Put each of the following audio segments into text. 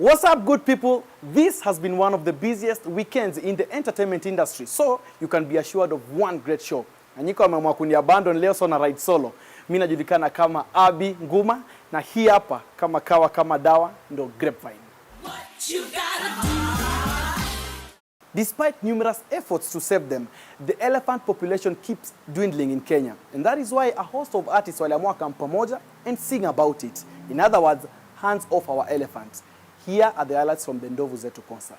What's up, good people? This has been one of the busiest weekends in the entertainment industry, so you can be assured of one great show. Anyiko ameamua kuniabandon leo so na ride solo. Mimi najulikana kama Abi Nguma na hii hapa kama kawa kama dawa ndo Grapevine. Despite numerous efforts to save them, the elephant population keeps dwindling in Kenya. And that is why a host of artists waliamua come pamoja and sing about it. In other words, hands off our elephants. Here are the highlights from the Ndovu Zetu concert.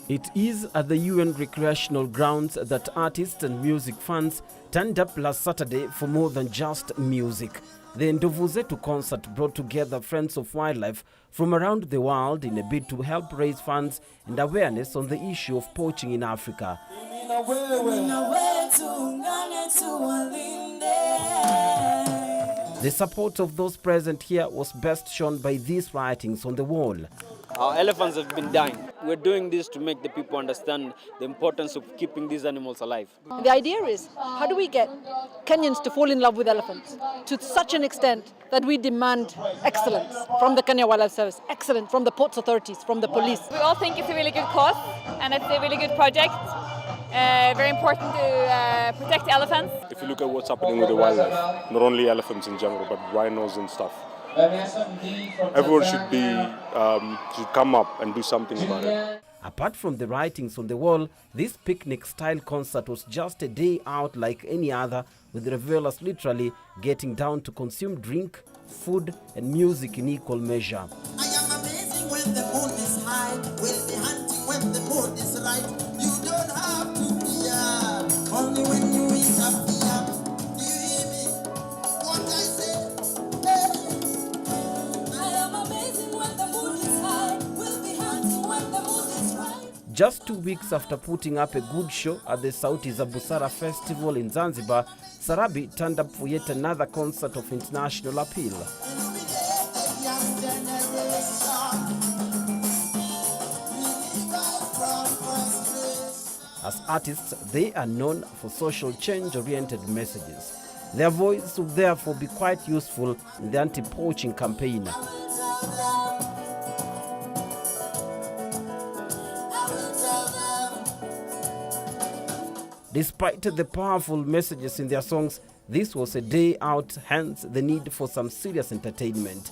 It is at the UN recreational grounds that artists and music fans turned up last Saturday for more than just music. The Ndovu Zetu concert brought together friends of wildlife from around the world in a bid to help raise funds and awareness on the issue of poaching in Africa. The support of those present here was best shown by these writings on the wall. Our elephants have been dying. We're doing this to make the people understand the importance of keeping these animals alive. The idea is, how do we get Kenyans to fall in love with elephants to such an extent that we demand excellence from the Kenya Wildlife Service, excellence from the ports authorities, from the police. We all think it's a really good cause and it's a really good project. Very important to protect elephants. If you look at what's happening with the wildlife, not only elephants in general, but rhinos and stuff, everyone should come up and do something about it. Apart from the writings on the wall, this picnic-style concert was just a day out like any other, with revelers literally getting down to consume drink, food, and music in equal measure. I am amazing when the moon is high, we'll be hunting when the mood is right. You don't have to fear, only when you interfere. Do you hear me? What I say? Just 2 weeks after putting up a good show at the Sauti za Busara Festival in Zanzibar, Sarabi turned up for yet another concert of international appeal. As artists, they are known for social change-oriented messages. Their voice would therefore be quite useful in the anti-poaching campaign. Despite the powerful messages in their songs, this was a day out, hence the need for some serious entertainment.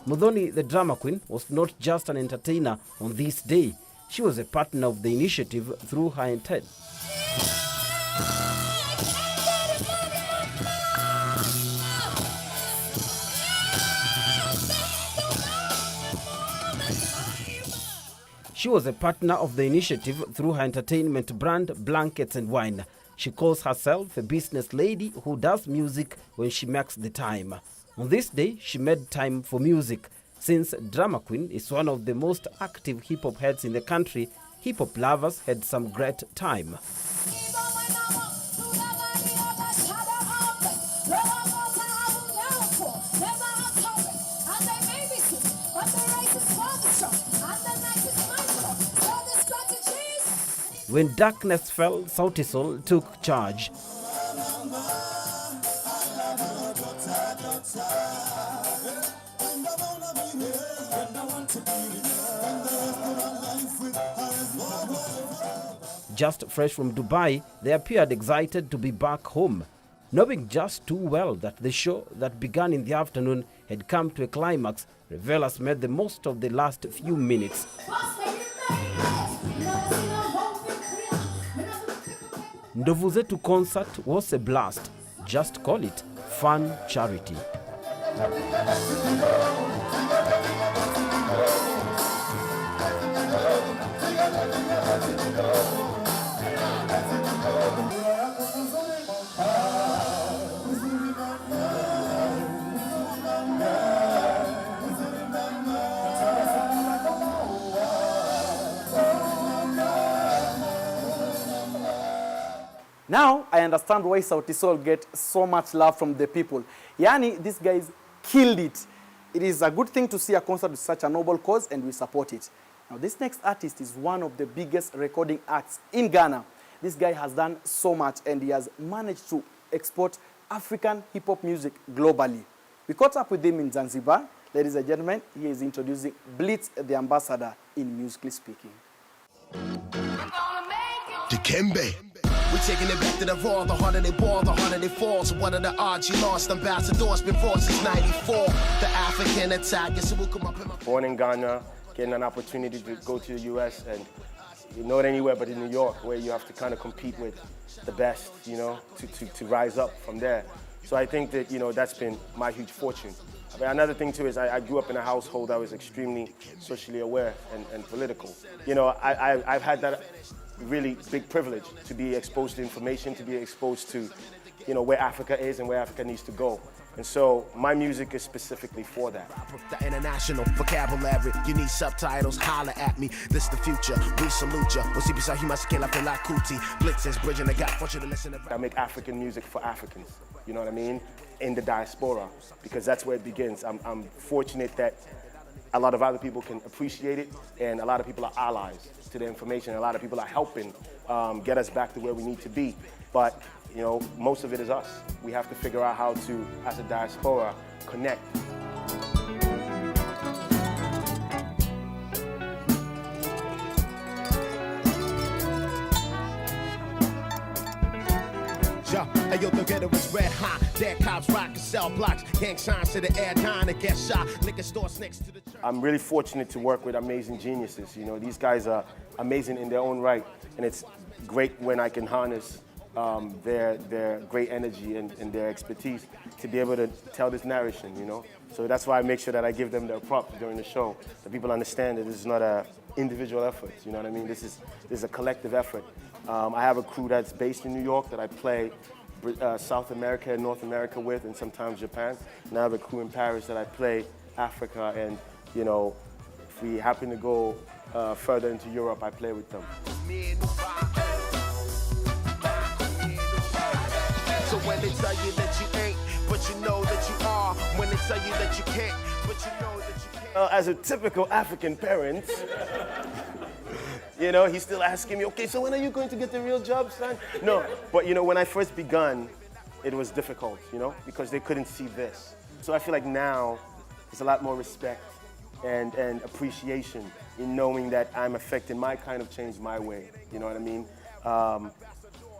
Muthoni, the drama queen, was not just an entertainer on this day. She was a partner of the initiative through her intent. She was a partner of the initiative through her entertainment brand, Blankets and Wine. She calls herself a business lady who does music when she makes the time. On this day, she made time for music. Since Drama Queen is one of the most active hip-hop heads in the country, hip-hop lovers had some great time. When darkness fell, Sauti Sol took charge. Just fresh from Dubai, they appeared excited to be back home, knowing just too well that the show that began in the afternoon had come to a climax. Revelers made the most of the last few minutes. Ndovu Zetu concert was a blast. Just call it fun charity. Now I understand why Sauti Sol get so much love from the people. Yani, these guys killed it. It is a good thing to see a concert with such a noble cause, and we support it. Now, this next artist is one of the biggest recording acts in Ghana. This guy has done so much, and he has managed to export African hip-hop music globally. We caught up with him in Zanzibar. Ladies and gentlemen, he is introducing Blitz, the ambassador in Musically Speaking. Dikembe. We're taking it back to the raw, the harder they ball, the harder they fall. So what are the odds you lost? Ambassador's been brought since 94. The African attack, yes, it will come up in my... Born in Ghana, getting an opportunity to go to the US, and not anywhere but in New York, where you have to kind of compete with the best, you know, to rise up from there. So I think that, you know, that's been my huge fortune. But another thing too is I grew up in a household that was extremely socially aware and political. You know, I've had that really big privilege to be exposed to information, to be exposed to, you know, where Africa is and where Africa needs to go. And so my music is specifically for that. The international vocabulary, you need subtitles, holler at me. This the future, we salute ya. Blitz is bridging the gap, want you to listen to... I make African music for Africans, you know what I mean? In the diaspora, because that's where it begins. I'm fortunate that a lot of other people can appreciate it, and a lot of people are allies to the information. A lot of people are helping get us back to where we need to be. But, you know, most of it is us. We have to figure out how to, as a diaspora, connect. Hey, yo, the ghetto is red hot. Dead cops rock and sell blocks. Gang signs to the air, dying to get shot. Liquor stores next to the church. I'm really fortunate to work with amazing geniuses. You know, these guys are amazing in their own right, and it's great when I can harness their great energy and their expertise to be able to tell this narration, you know? So that's why I make sure that I give them their props during the show, that people understand that this is not an individual effort, you know what I mean? This is a collective effort. I have a crew that's based in New York that I play South America and North America with, and sometimes Japan. And I have a crew in Paris that I play Africa, and, you know, if we happen to go further into Europe, I play with them. So when they tell you that you ain't, but you know that you are. When they tell you that you can't, but you know that you can't. As a typical African parent, you know, he's still asking me, okay, so when are you going to get the real job, son? No, but you know, when I first begun, it was difficult, you know, because they couldn't see this. So I feel like now there's a lot more respect and appreciation in knowing that I'm affecting my kind of change my way, you know what I mean?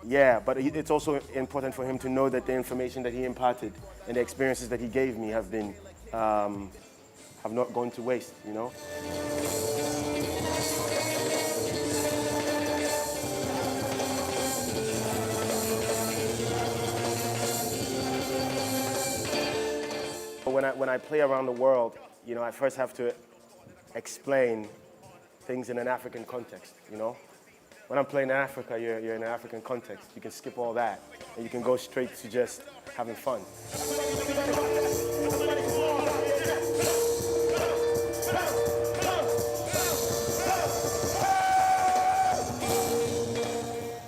Yeah, but it's also important for him to know that the information that he imparted and the experiences that he gave me have been, have not gone to waste, you know? When I play around the world, you know, I first have to explain things in an African context, you know? When I'm playing in Africa, you're in an African context. You can skip all that, and you can go straight to just having fun.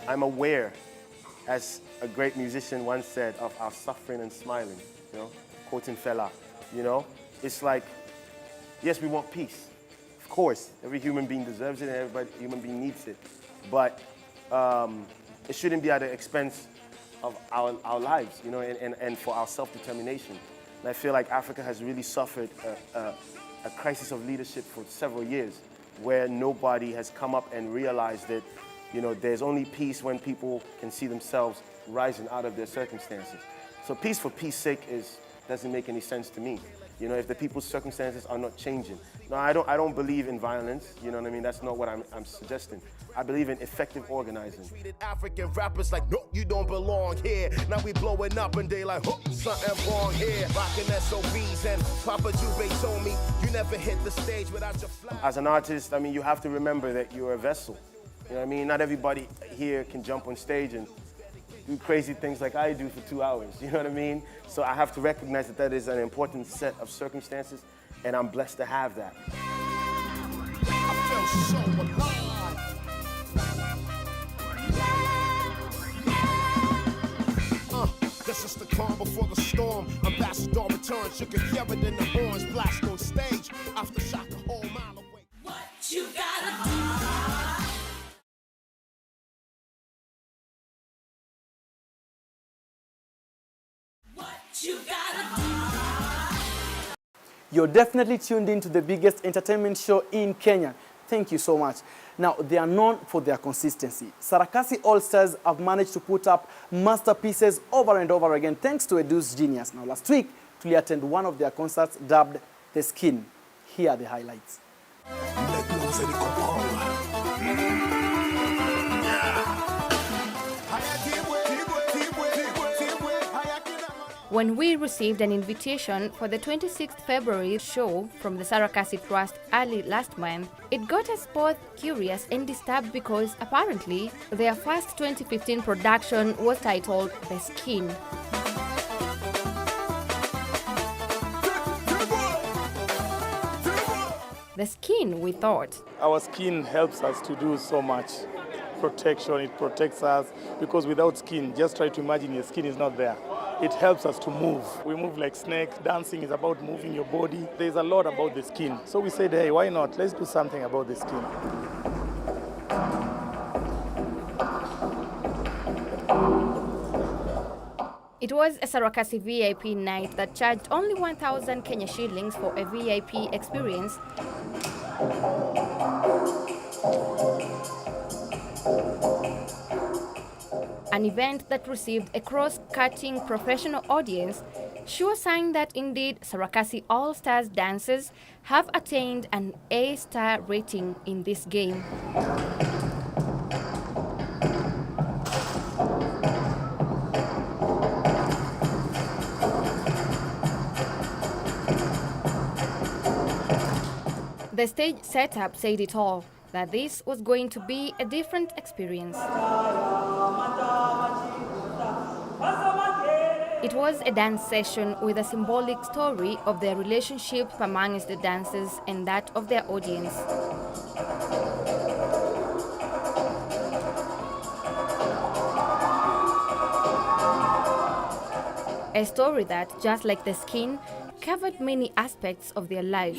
I'm aware, as a great musician once said, of our suffering and smiling, you know? Quoting Fela, you know? It's like, yes, we want peace. Of course, every human being deserves it and every human being needs it. But it shouldn't be at the expense of our lives, you know, and for our self-determination. And I feel like Africa has really suffered a crisis of leadership for several years, where nobody has come up and realized that, you know, there's only peace when people can see themselves rising out of their circumstances. So peace for peace's sake doesn't make any sense to me. You know, if the people's circumstances are not changing. No, I don't believe in violence, you know what I mean? That's not what I'm suggesting. I believe in effective organizing. Treated African rappers like, no, you don't belong here. Now we blowing up and they like, something wrong here. Rocking SOBs and Papa Jube told me, you never hit the stage without your flag. As an artist, I mean, you have to remember that you're a vessel. You know what I mean? Not everybody here can jump on stage and do crazy things like I do for 2 hours, you know what I mean? So I have to recognize that that is an important set of circumstances, and I'm blessed to have that. I feel so alive. This is the calm before the storm. Ambassador returns, you can hear it in the horns. Blast on stage, aftershock a whole mile away. What you got? You're definitely tuned in to the biggest entertainment show in Kenya. Thank you so much. Now, they are known for their consistency. Sarakasi All-Stars have managed to put up masterpieces over and over again thanks to Edu's genius. Now, last week, we attended one of their concerts dubbed The Skin. Here are the highlights. When we received an invitation for the 26th February show from the Sarakasi Trust early last month, it got us both curious and disturbed because apparently their first 2015 production was titled The Skin. The Skin, we thought. Our skin helps us to do so much. Protection, it protects us, because without skin, just try to imagine your skin is not there. It helps us to move. We move like snakes. Dancing is about moving your body. There's a lot about the skin. So we said, hey, why not? Let's do something about the skin. It was a Sarakasi VIP night that charged only 1,000 Kenya shillings for a VIP experience. An event that received a cross-cutting professional audience, sure sign that indeed Sarakasi All-Stars dancers have attained an A-star rating in this game. The stage setup said it all, that this was going to be a different experience. It was a dance session with a symbolic story of their relationship amongst the dancers and that of their audience. A story that, just like The Skin, covered many aspects of their life.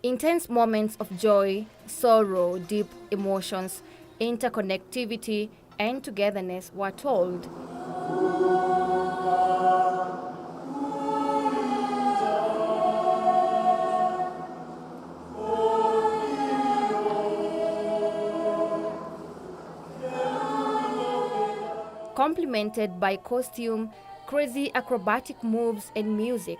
Intense moments of joy, sorrow, deep emotions, interconnectivity, and togetherness were told. Complemented by costume, crazy acrobatic moves, and music.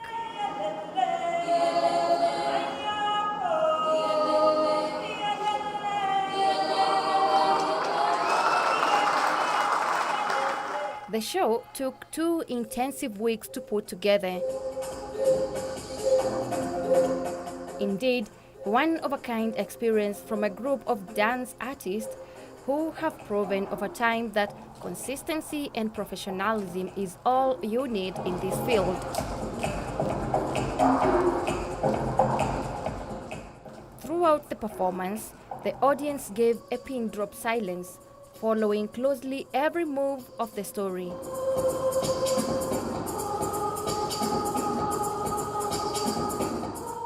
The show took 2 intensive weeks to put together. Indeed, one-of-a-kind experience from a group of dance artists who have proven over time that consistency and professionalism is all you need in this field. Throughout the performance, the audience gave a pin-drop silence, following closely every move of the story.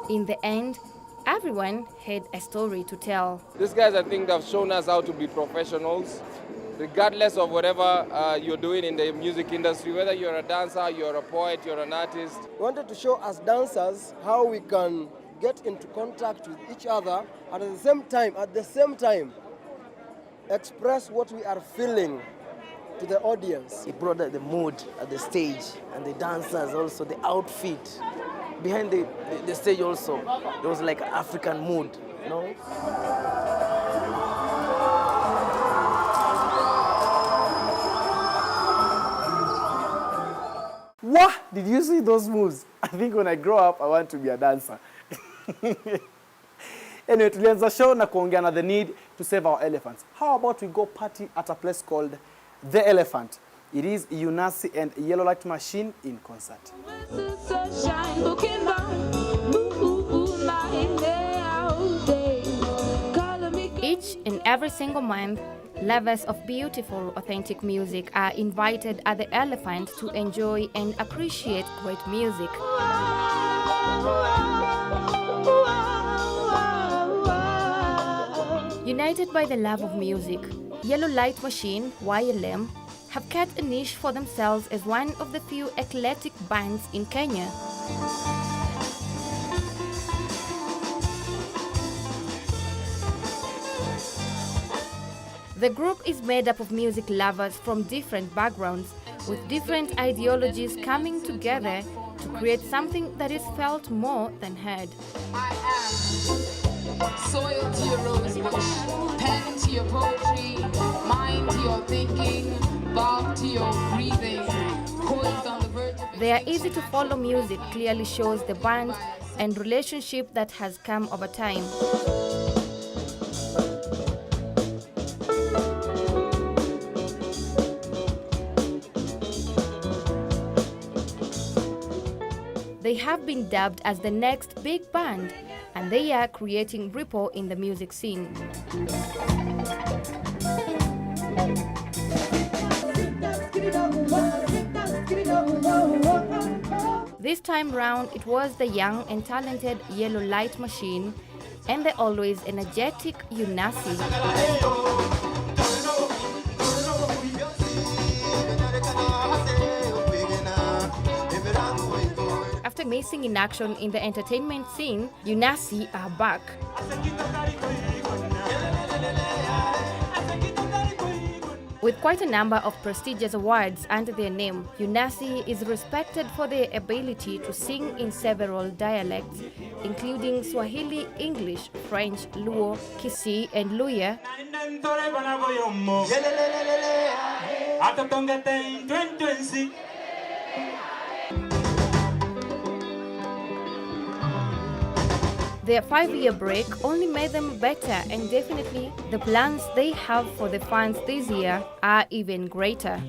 In the end, everyone had a story to tell. These guys, I think, have shown us how to be professionals, regardless of whatever you're doing in the music industry, whether you're a dancer, you're a poet, you're an artist. We wanted to show as dancers how we can get into contact with each other and at the same time, express what we are feeling to the audience. It brought the mood at the stage and the dancers also, the outfit. Behind the stage also, there was like an African mood, you know? What? Did you see those moves? I think when I grow up, I want to be a dancer. Anyway, tulianza show na kuongea na the need to save our elephants. How about we go party at a place called The Elephant? It is Yunasi and Yellow Light Machine in concert. Each and every single month, lovers of beautiful, authentic music are invited at The Elephant to enjoy and appreciate great music. United by the love of music, Yellow Light Machine, YLM, have cut a niche for themselves as one of the few eclectic bands in Kenya. The group is made up of music lovers from different backgrounds, with different ideologies coming together to create something that is felt more than heard. I am soil to your rose bush, pen to your poetry, mind to your thinking, bark to your breathing, poised on the verge of... Their easy-to-follow music clearly shows the band and relationship that has come over time. They have been dubbed as the next big band, and they are creating ripple in the music scene. This time round, it was the young and talented Yellow Light Machine and the always energetic Yunasi. After missing in action in the entertainment scene, Yunasi are back. With quite a number of prestigious awards under their name, Yunasi is respected for their ability to sing in several dialects, including Swahili, English, French, Luo, Kisii, and Luya. Their 5-year break only made them better, and definitely the plans they have for the fans this year are even greater.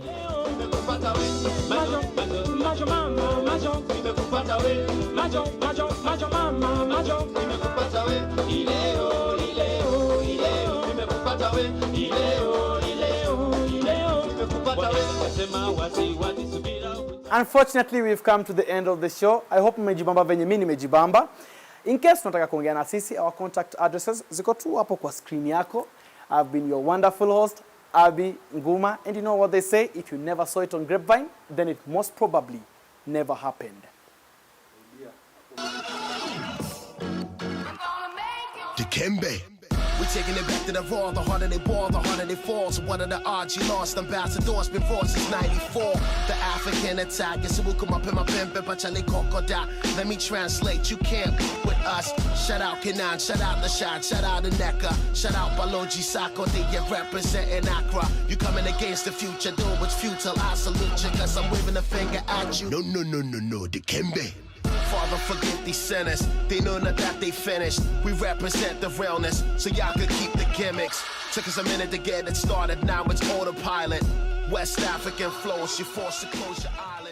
Unfortunately, we've come to the end of the show. I hope mmejibamba venye mimi nimejibamba. In case unataka kuongea na sisi, our contact addresses ziko tu hapo kwa screen yako. I've been your wonderful host, Abby Nguma, and you know what they say, if you never saw it on Grapevine, then it most probably never happened. Dikembe. We're taking it back to the raw, the harder they ball, the harder they fall. So what are the odds you lost? Ambassadors been for since 94. The African attack, yes, it will come up in my pen, but let me translate, you can't with us. Shout out Kenan, shout out Lashad, shout out Aneka, shout out Baloji Sako, they get representing Accra. You coming against the future, though it's futile, I salute you, cause I'm waving a finger at you. No, Dikembe. Father, forget these sinners. They know not that they finished. We represent the realness, so y'all could keep the gimmicks. Took us a minute to get it started, now it's autopilot. West African flows, you forced to close your eyes.